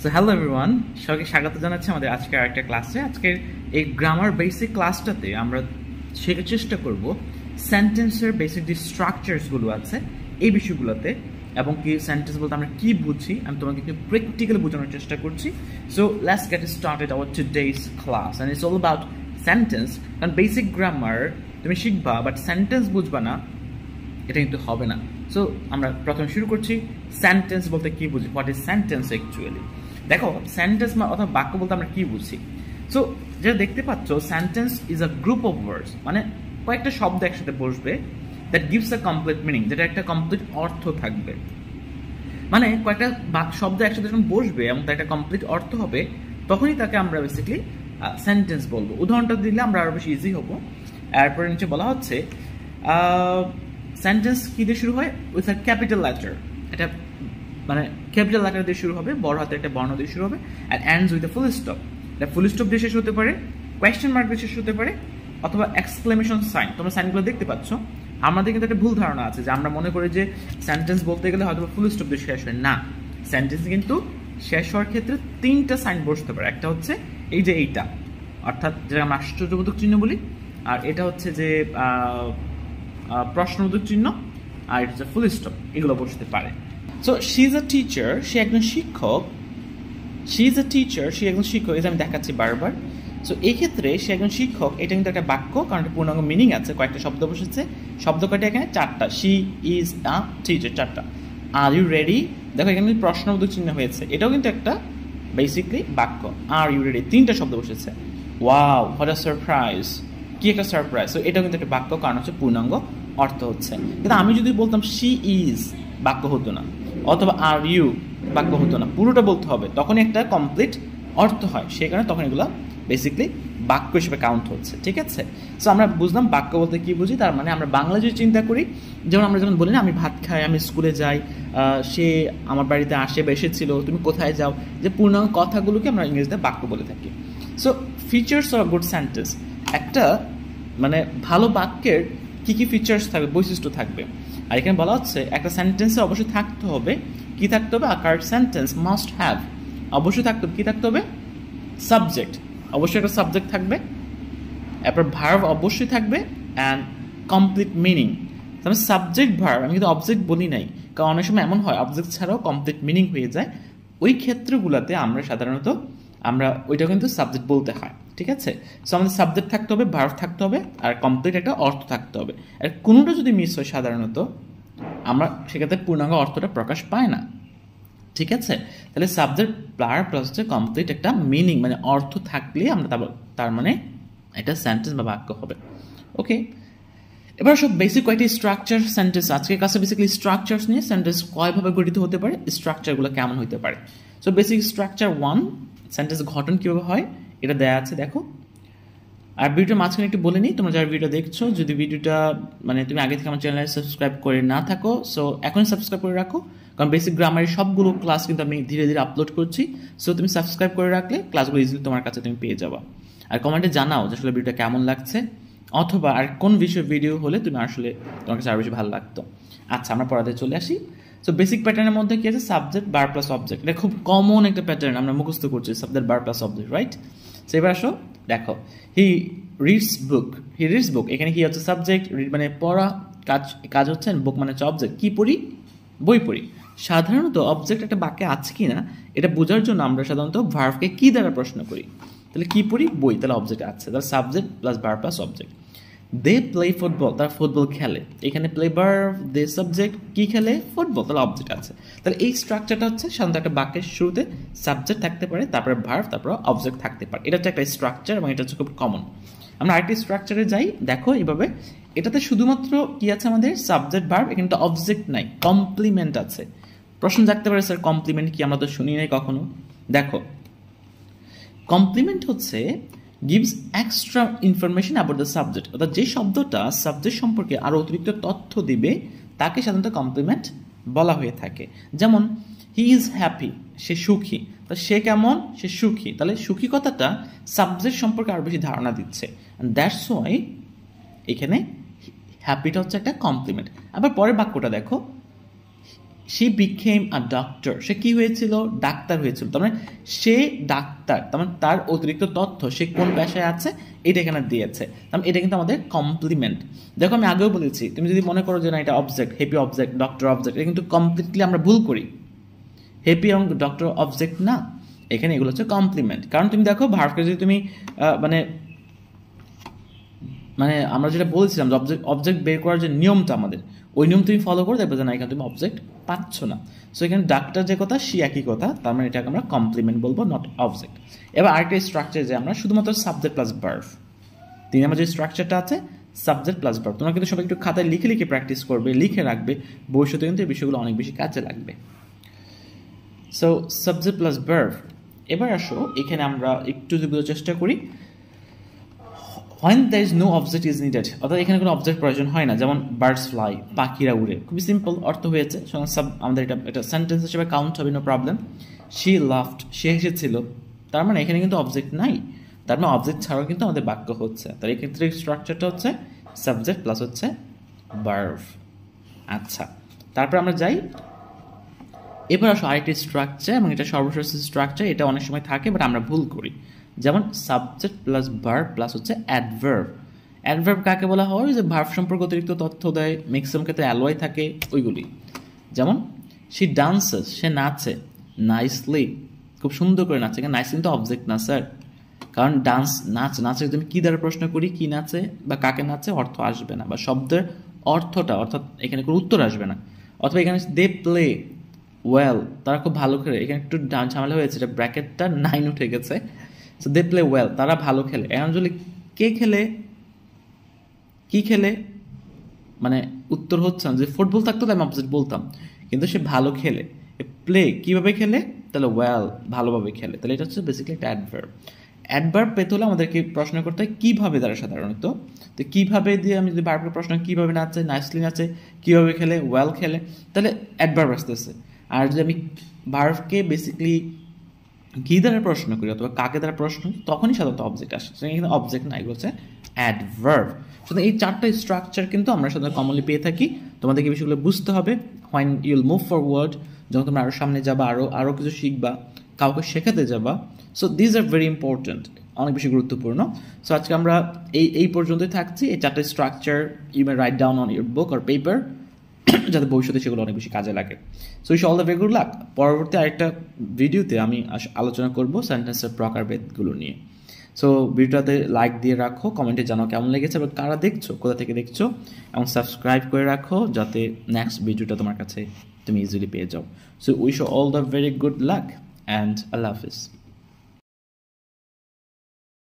So hello everyone, সবাইকে স্বাগত জানাচ্ছি আমাদের আজকের আরেকটা ক্লাসে। আজকের এই গ্রামার বেসিক ক্লাসটাতে আমরা শেখার চেষ্টা করব সেন্টেন্সের বেসিক যে স্ট্রাকচারসগুলো আছে এই বিষয়গুলোতে, এবং কি সেন্টেন্স বলতে আমরা কি বুঝি আমি তোমাকে একটু প্র্যাকটিক্যালি বোঝানোর চেষ্টা করছি। So let's get started our today's class and it's all about sentence. কারণ বেসিক গ্রামার তুমি শিখবা বাট সেন্টেন্স বুঝবা না, এটা কিন্তু হবে না। সো আমরা প্রথমে শুরু করছি সেন্টেন্স বলতে কি বুঝি, হোয়াট ইজ সেন্টেন্স অ্যাকচুয়ালি। দেখো সেন্টেন্স অথবা বাক্য বলতে আমরা কি বুঝি। সো যেটা দেখতে পাচ্ছ, sentence is a group of words, মানে কয়েকটা শব্দ একসাথে বসবে that gives a complete meaning, যেটা একটা কমপ্লিট অর্থ থাকবে। মানে কয়েকটা শব্দ একসাথে যখন বসবে এবং তার একটা কমপ্লিট অর্থ হবে, তখনই তাকে আমরা বেসিক্যালি সেন্টেন্স বলবো। উদাহরণটা দিলে আমরা আরো বেশি ইজি হবো। এরপরে নিচে বলা হচ্ছে সেন্টেন্স কি দিয়ে শুরু হয়, উইথ আ ক্যাপিটাল লেটার। এটা মানে ক্যাপিটাল লেটার দিয়ে শুরু হবে, বড় হাতের একটা বর্ণ দিয়ে শুরু হবে, and ends with a full stop. এটা ফুল স্টপ দিয়ে শেষ হতে পারে, কোয়েশ্চেন মার্ক দিয়ে শেষ হতে পারে, অথবা এক্সক্লেমেশন সাইন। তোমরা সাইনগুলো দেখতে পাচ্ছ। আমাদের কিন্তু একটা ভুল ধারণা আছে যে আমরা মনে করি যে সেন্টেন্স বলতে গেলে হয়তো ফুল স্টপ দিয়ে শেষ হয় না। সেন্টেন্স কিন্তু শেষ হওয়ার ক্ষেত্রে তিনটা সাইন বসতে পারে। একটা হচ্ছে এই যে এইটা, অর্থাৎ যেটা আমরা আশ্চর্যবোধক চিহ্ন বলি, আর এটা হচ্ছে যে প্রশ্নবোধক চিহ্ন, আর এটা হচ্ছে ফুল স্টপ। এগুলো বসতে পারে। So she is a teacher, সে একজন শিক্ষক। শি ইজ আ টিচার, সে একজন শিক্ষক, এটা আমি দেখাচ্ছি বারবার। সো এই ক্ষেত্রে সে একজন শিক্ষক, এটা কিন্তু একটা বাক্য, কারণ একটা পূর্ণাঙ্গ মিনিং আছে, কয়েকটা শব্দ বসেছে। শব্দ কয়টা এখানে? চারটা। শি ইজ আ টিচার, চারটা। আর ইউ রেডি, দেখো এখানে প্রশ্নবোধক চিহ্ন হয়েছে, এটাও কিন্তু একটা বেসিকলি বাক্য। আর ইউ রেডি, তিনটা শব্দ বসেছে। ওয়াও, হোয়াট আ সারপ্রাইজ, কি একটা সারপ্রাইজ। সো এটাও কিন্তু একটা বাক্য, কারণ হচ্ছে পূর্ণাঙ্গ অর্থ হচ্ছে। কিন্তু আমি যদি বলতাম শি ইজ, বাক্য হতো না, অথবা আর ইউ, বাক্য হতো না, পুরোটা বলতে হবে, তখনই একটা কমপ্লিট অর্থ হয়। সেই কারণে তখন এগুলো বেসিকলি বাক্য হিসেবে কাউন্ট হচ্ছে। ঠিক আছে? সো আমরা বুঝলাম বাক্য বলতে কি বুঝি। তার মানে আমরা বাংলা যদি চিন্তা করি, যেমন আমরা যেমন বলি না, আমি ভাত খাই, আমি স্কুলে যাই, সে আমার বাড়িতে আসে বা এসেছিল, তুমি কোথায় যাও, যে পূর্ণাঙ্গ কথাগুলোকে আমরা ইংরেজিতে বাক্য বলে থাকি। So features of good sentence, একটা মানে ভালো বাক্যের কি কি ফিচার্স থাকবে, বৈশিষ্ট্য থাকবে। আর এখানে বলা হচ্ছে একটা সেন্টেন্সে অবশ্যই থাকতে হবে, কি থাকতে হবে, আ কারেক্ট সেন্টেন্স মাস্ট হ্যাভ, অবশ্যই থাকতে হবে, কি থাকতে হবে, সাবজেক্ট, অবশ্যই একটা সাবজেক্ট থাকবে, এরপর ভার্ব অবশ্যই থাকবে, অ্যান্ড কমপ্লিট মিনিং। তাহলে সাবজেক্ট ভার্ব, আমি কিন্তু অবজেক্ট বলি নাই, কারণ অনেক সময় এমন হয় অবজেক্ট ছাড়াও কমপ্লিট মিনিং হয়ে যায়। ওই ক্ষেত্রগুলোতে আমরা সাধারণত ওইটা কিন্তু সাবজেক্ট বলতে হয়। ঠিক আছে? সো আমাদের সাবজেক্ট থাকতে হবে, ভার্ব থাকতে হবে, আর কমপ্লিট একটা অর্থ থাকতে হবে। আর কোনোটা যদি মিস হয় সাধারণত আমরা সেক্ষেত্রে পূর্ণাঙ্গ অর্থটা প্রকাশ পায় না। ঠিক আছে? তাহলে সাবজেক্ট প্লাস হচ্ছে কমপ্লিট একটা মিনিং, মানে অর্থ থাকলে আমরা তার মানে এটা সেন্টেন্স বা বাক্য হবে। ওকে, এবার সব বেসিক কয়েকটি স্ট্রাকচার সেন্টেন্স, আজকের কাছে বেসিক্যালি স্ট্রাকচার নিয়ে সেন্টেন্স কয়ভাবে গঠিত হতে পারে, স্ট্রাকচারগুলো কেমন হতে পারে। সো বেসিক স্ট্রাকচার 1, সেন্টেন্স গঠন কীভাবে হয় এটা দেওয়া আছে, দেখো। আর ভিডিওর মাঝখানে একটু বলে নিই, তোমরা যারা ভিডিও দেখছো, যদি ভিডিওটা মানে তুমি আগে থেকে আমার চ্যানেলে সাবস্ক্রাইব করে না থাকো, সো এখনই সাবস্ক্রাইব করে রাখো, কারণ বেসিক গ্রামারের সবগুলো ক্লাস কিন্তু আমি ধীরে ধীরে আপলোড করছি। সো তুমি সাবস্ক্রাইব করে রাখলে ক্লাসগুলো ইজিলি তোমার কাছে তুমি পেয়ে যাবা। আর কমেন্টে জানাও যে আসলে ভিডিওটা কেমন লাগছে, অথবা আর কোন বিষয়ের ভিডিও হলে তুমি আসলে তোমার কাছে আরও বেশি ভালো লাগতো। আচ্ছা, আমরা পড়াতে চলে আসি। সো বেসিক প্যাটার্নের মধ্যে কি আছে, সাবজেক্ট ভার্ব প্লাস অবজেক্ট। এটা খুব কমন একটা প্যাটার্ন, আমরা মুখস্থ করছি subject verb plus object, right? So এবার আসো, দেখো, he reads book, he reads বুক, এখানে কি হচ্ছে সাবজেক্ট, রিড মানে পড়া, কাজ হচ্ছে, বুক মানে হচ্ছে অবজেক্ট, কি পড়ি, বই পড়ি। সাধারণত অবজেক্ট একটা বাক্যে আছে কি না এটা বোঝার জন্য আমরা সাধারণত ভার্বকে কি দ্বারা প্রশ্ন করি। তাহলে কি পড়ি, বই, তাহলে অবজেক্ট আছে, তাহলে subject plus verb plus object. They play football, তারা ফুটবল খেলে, এখানে প্লে ভার্ব, দে সাবজেক্ট, কি খেলে, ফুটবল, তাহলে অবজেক্ট আছে। তাহলে এই স্ট্রাকচারটা হচ্ছে সাধারণত একটা বাক্যের শুরুতে সাবজেক্ট থাকতে পারে, তারপরে ভার্ব, তারপরে অবজেক্ট থাকতে পারে। এটা হচ্ছে একটা স্ট্রাকচার এবং এটা হচ্ছে খুব কমন। আমরা আরেকটি স্ট্রাকচারে যাই, দেখো এইভাবে, এটাতে শুধুমাত্র কি আছে আমাদের সাবজেক্ট ভার্ব, এখানে তো অবজেক্ট নাই, কমপ্লিমেন্ট আছে। প্রশ্ন জাগতে পারে, স্যার কমপ্লিমেন্ট কি, আমরা তো শুনি নাই কখনো। দেখো, কমপ্লিমেন্ট হচ্ছে gives extra information about the subject, অর্থাৎ যে শব্দটা সাবজেক্ট সম্পর্কে আরো অতিরিক্ত তথ্য দিবে তাকে সাধারণত কমপ্লিমেন্ট বলা হয়ে থাকে। যেমন হি ইজ হ্যাপি, সে সুখী, তা সে কেমন, সে সুখী, তাহলে সুখী কথাটা সাবজেক্ট সম্পর্কে আরো বেশি ধারণা দিচ্ছে। দ্যাটস ওয়াই এখানে হ্যাপিটা হচ্ছে একটা কমপ্লিমেন্ট। আবার পরের বাক্যটা দেখো, she became a doctor, সে কি হয়েছিল, ডাক্তার হয়েছিল। তার মানে সে ডাক্তার, তার মানে তার অতিরিক্ত তথ্য সে কোন পেশায় আছে এটা এখানে দিয়েছে। তার মানে এটা কিন্তু আমাদের কমপ্লিমেন্ট। দেখো আমি আগেও বলেছি, তুমি যদি মনে করো যে না এটা object, happy object, doctor object, এটা কিন্তু কমপ্লিটলি আমরা ভুল করি। হ্যাপি এবং ডক্টর অবজেক্ট না, এখানে এগুলো হচ্ছে কমপ্লিমেন্ট। কারণ তুমি দেখো ভার্বকে যদি তুমি মানে আমরা যেটা বলছিলাম যে অবজেক্ট বের করার যে নিয়মটা আমাদের, ওই নিয়ম তুমি ফলো করে দেখবে যে না এখানে তুমি অবজেক্ট পাচ্ছ না। সো এখানে ডাক্তার যে কথা সে একই কথা, তার মানে এটাকে আমরা কমপ্লিমেন্ট বলবো, নট অবজেক্ট। এবার আরেকটা স্ট্রাকচার যে আমরা শুধুমাত্র সাবজেক্ট প্লাস ভার্ব, 3 নম্বর যে স্ট্রাকচারটা আছে সাবজেক্ট প্লাস ভার্ব, তোমরা কিন্তু সবাই একটু খাতায় লিখে লিখে প্র্যাকটিস করবে, লিখে রাখবে, ভবিষ্যতে কিন্তু এই বিষয়গুলো অনেক বেশি কাজে লাগবে। So subject plus verb. এবার আসো এখানে আমরা একটু যদি বোঝার চেষ্টা করি, when there is no object is needed, অর্থাৎ এখানে কোনো অবজেক্ট প্রয়োজন হয় না। যেমন বার্ডস ফ্লাই, পাখিরা উড়ে, খুবই সিম্পল অর্থ হয়েছে। আমাদের এটা সেন্টেন্স হিসেবে কাউন্ট হবে, নো প্রবলেম। শি লাফড, সে হেসেছিল, তার মানে এখানে কিন্তু অবজেক্ট নাই, তার মানে অবজেক্ট ছাড়াও কিন্তু আমাদের বাক্য হচ্ছে। তার এক্ষেত্রে স্ট্রাকচারটা হচ্ছে সাবজেক্ট প্লাস হচ্ছে ভার্ব। আচ্ছা, তারপর আমরা যাই, এবার আসো আরেকটি স্ট্রাকচার, এবং এটা সর্বশেষ স্ট্রাকচার, এটা অনেক সময় থাকে বাট আমরা ভুল করি। যেমন সাবজেক্ট প্লাস ভার্ব প্লাস হচ্ছে অ্যাডভার্ব। অ্যাডভার্ব কাকে বলা হয়, যে ভার্ব সম্পর্কে অতিরিক্ত তথ্য দেয়, ম্যাক্সিমাম ক্ষেত্রে অ্যালয় থাকে ওইগুলি। যেমন শি ডান্সেস, সে নাচে, নাইসলি, খুব সুন্দর করে নাচে। এখানে নাইস কিন্তু অবজেক্ট না স্যার, কারণ নাচে তুমি কি দ্বারা প্রশ্ন করি, কি নাচে বা কাকে নাচে, অর্থ আসবে না, বা শব্দের অর্থটা, অর্থাৎ এখানে কোনো উত্তর আসবে না। অথবা এখানে দে প্লে ওয়েল, তারা খুব ভালো খেলে, এখানে একটু ঝামেলা হয়েছে, এটা ব্র্যাকেটটা 9 উঠে গেছে। সো দে প্লে ওয়েল, তারা ভালো খেলে। এখন যদি কে খেলে, কি খেলে, মানে উত্তর হচ্ছে না। যে ফুটবল থাকতো আমি অপোজিট বলতাম, কিন্তু সে ভালো খেলে। প্লে কিভাবে খেলে, তাহলে ওয়েল ভালোভাবে খেলে। তাহলে এটা হচ্ছে বেসিক্যালি একটা অ্যাডভার্ব। অ্যাডভার্ব পেতে হলে আমাদেরকে প্রশ্ন করতে হয় কিভাবে দ্বারা সাধারণত। তো কিভাবে দিয়ে আমি যদি ভার্বকে প্রশ্ন কিভাবে নাচে, নাইসলি নাচে, কিভাবে খেলে, ওয়েল খেলে, তাহলে অ্যাডভার্ব আসতেছে। আর যদি আমি ভার্বকে বেসিক্যালি কি দ্বারা প্রশ্ন করি অথবা কাকে দ্বারা প্রশ্ন, তখনই সাধারণত অবজেক্ট আসে। এখানে অবজেক্ট না, এগুলো হচ্ছে অ্যাডভার্ব। সুতরাং এই 4টা স্ট্রাকচার কিন্তু আমরা সাধারণত কমনলি পেয়ে থাকি। তোমাদেরকে বিষয়গুলো বুঝতে হবে। হোয়েন ইউল মুভ ফরওয়ার্ড, যখন তোমরা আরও সামনে যাবা, আরও কিছু শিখবা, কাউকে শেখাতে যাবা। So these are very important, অনেক বেশি গুরুত্বপূর্ণ। সো আজকে আমরা এই পর্যন্তই থাকছি। এই 4টা structure you may write down on your book or paper, যাতে ভবিষ্যতে সেগুলো অনেক বেশি কাজে লাগে। So wish all the very good luck. পরবর্তী আরেকটা ভিডিওতে আমি আলোচনা করব সেন্টেন্সের প্রকারভেদগুলো নিয়ে। সো ভিডিওটাতে লাইক দিয়ে রাখো, কমেন্টে জানাও কেমন লেগেছে এবং কারা দেখছো, কোথা থেকে দেখছো, এবং সাবস্ক্রাইব করে রাখো যাতে নেক্সট ভিডিওটা তোমার কাছে তুমি ইজিলি পেয়ে যাও। So wish all the very good luck and Allah Hafiz.